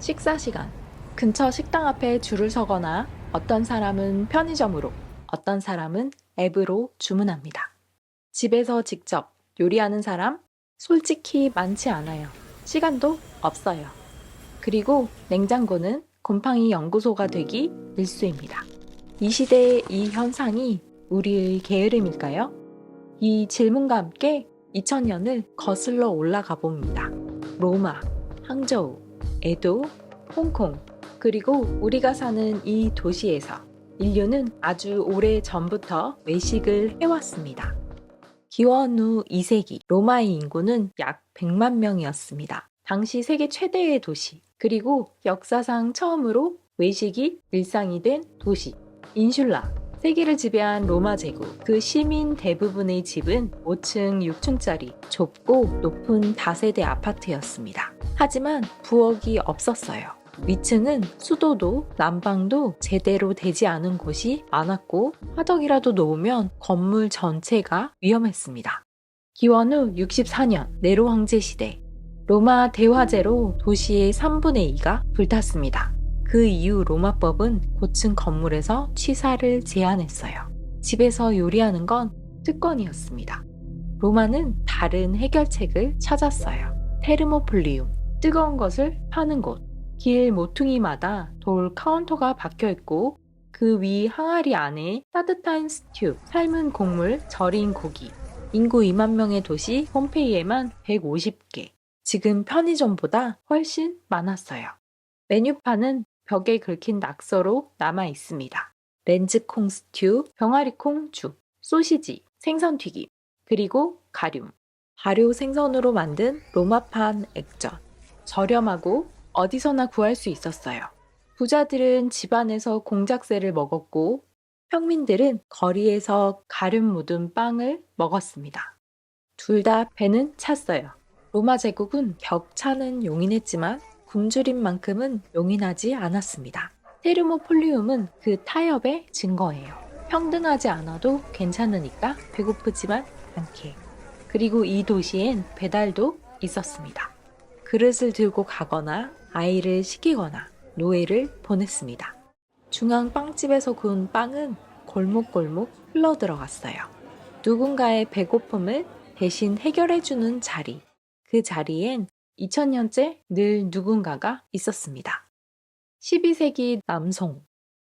식사 시간. 근처 식당 앞에 줄을 서거나 어떤 사람은 편의점으로, 어떤 사람은 앱으로 주문합니다. 집에서 직접 요리하는 사람? 솔직히 많지 않아요. 시간도 없어요. 그리고 냉장고는 곰팡이 연구소가 되기 일쑤입니다. 이 시대의 이 현상이 우리의 게으름일까요? 이 질문과 함께 2000년을 거슬러 올라가 봅니다. 로마, 항저우, 에도, 홍콩, 그리고 우리가 사는 이 도시에서 인류는 아주 오래 전부터 외식을 해왔습니다. 기원 후 2세기 로마의 인구는 약 100만 명이었습니다. 당시 세계 최대의 도시, 그리고 역사상 처음으로 외식이 일상이 된 도시, 인슐라. 세계를 지배한 로마 제국, 그 시민 대부분의 집은 5층, 6층짜리 좁고 높은 다세대 아파트였습니다. 하지만 부엌이 없었어요. 위층은 수도도 난방도 제대로 되지 않은 곳이 많았고 화덕이라도 놓으면 건물 전체가 위험했습니다. 기원 후 64년 네로 황제 시대, 로마 대화재로 도시의 3분의 2가 불탔습니다. 그 이후 로마법은 고층 건물에서 취사를 제한했어요. 집에서 요리하는 건 특권이었습니다. 로마는 다른 해결책을 찾았어요. 테르모폴리움, 뜨거운 것을 파는 곳. 길 모퉁이마다 돌 카운터가 박혀있고 그 위 항아리 안에 따뜻한 스튜, 삶은 곡물, 절인 고기. 인구 2만 명의 도시 폼페이에만 150개. 지금 편의점보다 훨씬 많았어요. 메뉴판은 벽에 긁힌 낙서로 남아 있습니다. 렌즈콩 스튜, 병아리콩 죽, 소시지, 생선튀김, 그리고 가륨. 발효 생선으로 만든 로마판 액젓. 저렴하고 어디서나 구할 수 있었어요. 부자들은 집안에서 공작새를 먹었고 평민들은 거리에서 가륨 묻은 빵을 먹었습니다. 둘 다 배는 찼어요. 로마 제국은 격차는 용인했지만 굶주린 만큼은 용인하지 않았습니다. 테르모폴리움은 그 타협의 증거예요. 평등하지 않아도 괜찮으니까 배고프지만 않게. 그리고 이 도시엔 배달도 있었습니다. 그릇을 들고 가거나 아이를 시키거나 노예를 보냈습니다. 중앙 빵집에서 구운 빵은 골목골목 흘러들어갔어요. 누군가의 배고픔을 대신 해결해주는 자리. 그 자리엔 2000년째 늘 누군가가 있었습니다. 12세기 남송.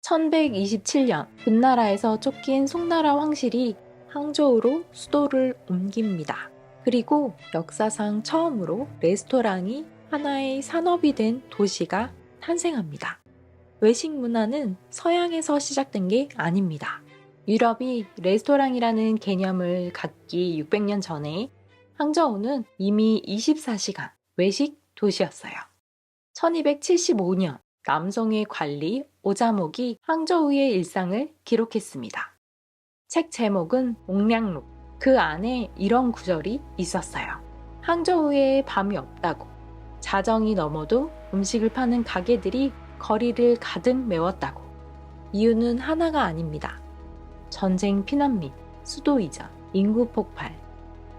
1127년 금나라에서 쫓긴 송나라 황실이 항저우로 수도를 옮깁니다. 그리고 역사상 처음으로 레스토랑이 하나의 산업이 된 도시가 탄생합니다. 외식 문화는 서양에서 시작된 게 아닙니다. 유럽이 레스토랑이라는 개념을 갖기 600년 전에 항저우는 이미 24시간 외식 도시였어요. 1275년 남송의 관리 오자목이 항저우의 일상을 기록했습니다. 책 제목은 옥량록. 그 안에 이런 구절이 있었어요. 항저우에 밤이 없다고. 자정이 넘어도 음식을 파는 가게들이 거리를 가득 메웠다고. 이유는 하나가 아닙니다. 전쟁 피난민, 수도 이전, 인구 폭발.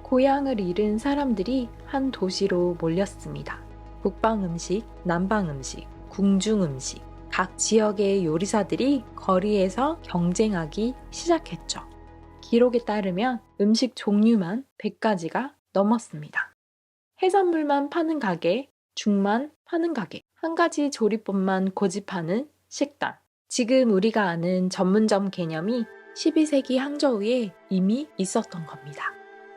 고향을 잃은 사람들이 한 도시로 몰렸습니다. 북방 음식, 남방 음식, 궁중 음식. 각 지역의 요리사들이 거리에서 경쟁하기 시작했죠. 기록에 따르면 음식 종류만 100가지가 넘었습니다. 해산물만 파는 가게, 죽만 파는 가게, 한 가지 조리법만 고집하는 식당. 지금 우리가 아는 전문점 개념이 12세기 항저우에 이미 있었던 겁니다.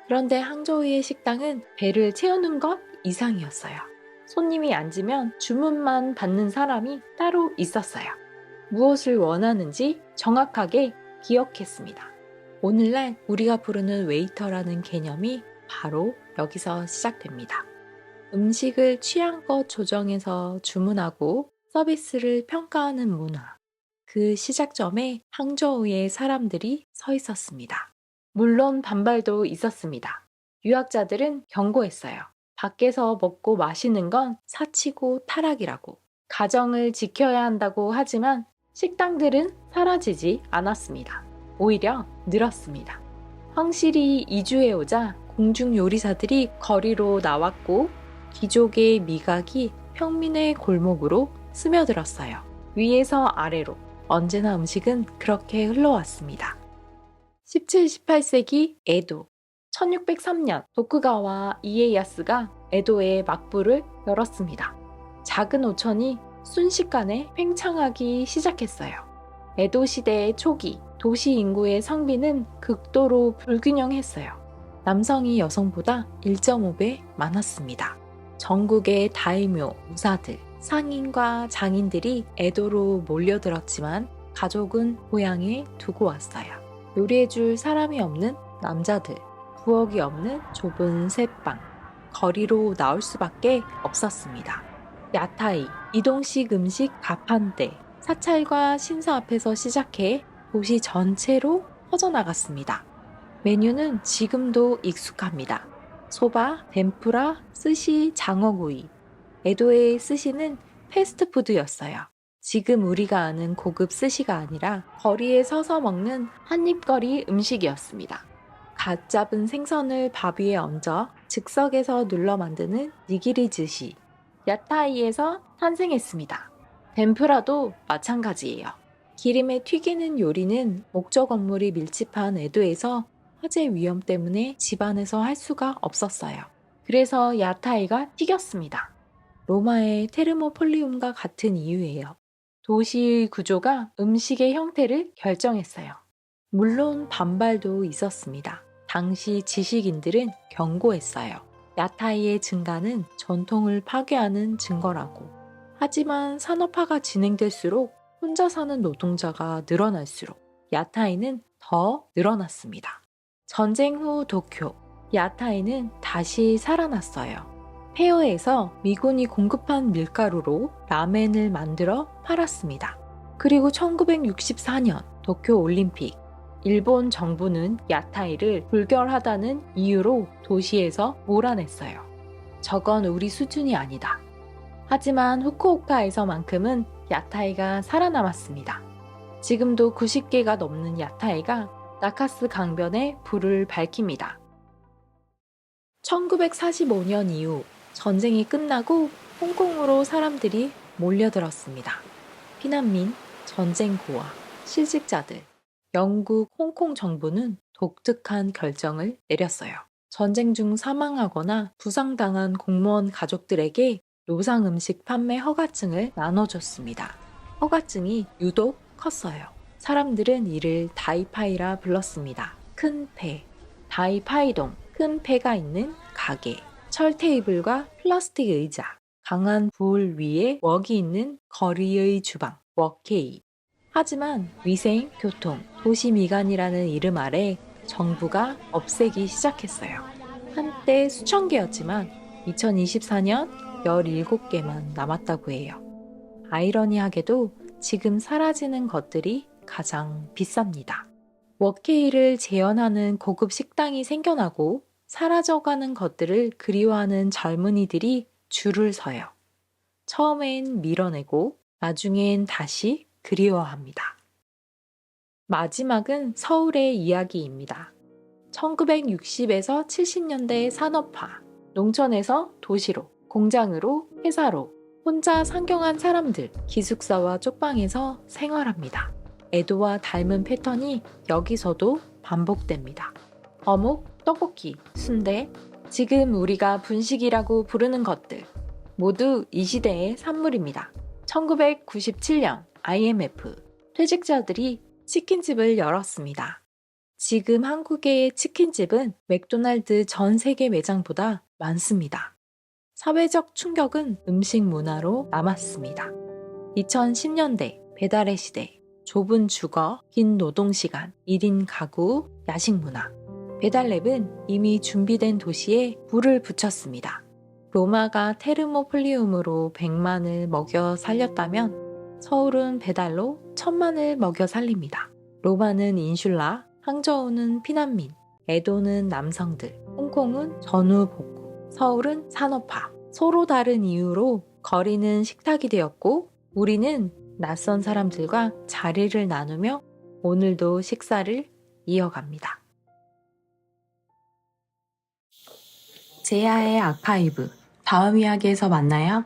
그런데 항저우의 식당은 배를 채우는 것 이상이었어요. 손님이 앉으면 주문만 받는 사람이 따로 있었어요. 무엇을 원하는지 정확하게 기억했습니다. 오늘날 우리가 부르는 웨이터라는 개념이 바로 여기서 시작됩니다. 음식을 취향껏 조정해서 주문하고 서비스를 평가하는 문화. 그 시작점에 항저우의 사람들이 서 있었습니다. 물론 반발도 있었습니다. 유학자들은 경고했어요. 밖에서 먹고 마시는 건 사치고 타락이라고. 가정을 지켜야 한다고 하지만 식당들은 사라지지 않았습니다. 오히려 늘었습니다. 황실이 이주해오자 공중 요리사들이 거리로 나왔고 귀족의 미각이 평민의 골목으로 스며들었어요. 위에서 아래로 언제나 음식은 그렇게 흘러왔습니다. 17, 18세기 에도. 1603년 도쿠가와 이에야스가 에도의 막부를 열었습니다. 작은 오천이 순식간에 팽창하기 시작했어요. 에도 시대의 초기, 도시 인구의 성비는 극도로 불균형했어요. 남성이 여성보다 1.5배 많았습니다. 전국의 다이묘, 무사들, 상인과 장인들이 에도로 몰려들었지만 가족은 고향에 두고 왔어요. 요리해줄 사람이 없는 남자들, 부엌이 없는 좁은 새방, 거리로 나올 수밖에 없었습니다. 야타이, 이동식 음식 가판대, 사찰과 신사 앞에서 시작해 도시 전체로 퍼져나갔습니다. 메뉴는 지금도 익숙합니다. 소바, 덴푸라, 스시, 장어구이. 에도의 스시는 패스트푸드였어요. 지금 우리가 아는 고급 스시가 아니라 거리에 서서 먹는 한입거리 음식이었습니다. 갓 잡은 생선을 밥 위에 얹어 즉석에서 눌러 만드는 니기리 즈시. 야타이에서 탄생했습니다. 덴푸라도 마찬가지예요. 기름에 튀기는 요리는 목조 건물이 밀집한 에도에서 화재 위험 때문에 집안에서 할 수가 없었어요. 그래서 야타이가 튀겼습니다. 로마의 테르모폴리움과 같은 이유예요. 도시의 구조가 음식의 형태를 결정했어요. 물론 반발도 있었습니다. 당시 지식인들은 경고했어요. 야타이의 증가는 전통을 파괴하는 증거라고. 하지만 산업화가 진행될수록 혼자 사는 노동자가 늘어날수록 야타이는 더 늘어났습니다. 전쟁 후 도쿄, 야타이는 다시 살아났어요. 폐허에서 미군이 공급한 밀가루로 라멘을 만들어 팔았습니다. 그리고 1964년 도쿄 올림픽, 일본 정부는 야타이를 불결하다는 이유로 도시에서 몰아냈어요. 저건 우리 수준이 아니다. 하지만 후쿠오카에서만큼은 야타이가 살아남았습니다. 지금도 90개가 넘는 야타이가 나카스 강변에 불을 밝힙니다. 1945년 이후 전쟁이 끝나고 홍콩으로 사람들이 몰려들었습니다. 피난민, 전쟁 고아, 실직자들. 영국 홍콩 정부는 독특한 결정을 내렸어요. 전쟁 중 사망하거나 부상당한 공무원 가족들에게 노상 음식 판매 허가증을 나눠줬습니다. 허가증이 유독 컸어요. 사람들은 이를 다이파이라 불렀습니다. 큰 폐, 다이파이동, 큰 폐가 있는 가게, 철 테이블과 플라스틱 의자, 강한 불 위에 웍이 있는 거리의 주방, 웍케이. 하지만 위생, 교통, 도시 미관이라는 이름 아래 정부가 없애기 시작했어요. 한때 수천 개였지만 2024년 17개만 남았다고 해요. 아이러니하게도 지금 사라지는 것들이 가장 비쌉니다. 웍케이를 재현하는 고급 식당이 생겨나고 사라져가는 것들을 그리워하는 젊은이들이 줄을 서요. 처음엔 밀어내고 나중엔 다시 그리워합니다. 마지막은 서울의 이야기입니다. 1960에서 70년대 산업화, 농촌에서 도시로, 공장으로, 회사로 혼자 상경한 사람들, 기숙사와 쪽방에서 생활합니다. 에도와 닮은 패턴이 여기서도 반복됩니다. 어묵, 떡볶이, 순대, 지금 우리가 분식이라고 부르는 것들 모두 이 시대의 산물입니다. 1997년 IMF, 퇴직자들이 치킨집을 열었습니다. 지금 한국의 치킨집은 맥도날드 전 세계 매장보다 많습니다. 사회적 충격은 음식 문화로 남았습니다. 2010년대 배달의 시대, 좁은 주거, 긴 노동시간, 1인 가구, 야식 문화. 배달랩은 이미 준비된 도시에 불을 붙였습니다. 로마가 테르모폴리움으로 100만을 먹여 살렸다면 서울은 배달로 1000만을 먹여 살립니다. 로마는 인슐라, 항저우는 피난민, 에도는 남성들, 홍콩은 전후 복구, 서울은 산업화. 서로 다른 이유로 거리는 식탁이 되었고 우리는 낯선 사람들과 자리를 나누며 오늘도 식사를 이어갑니다. 제야의 아카이브, 다음 이야기에서 만나요.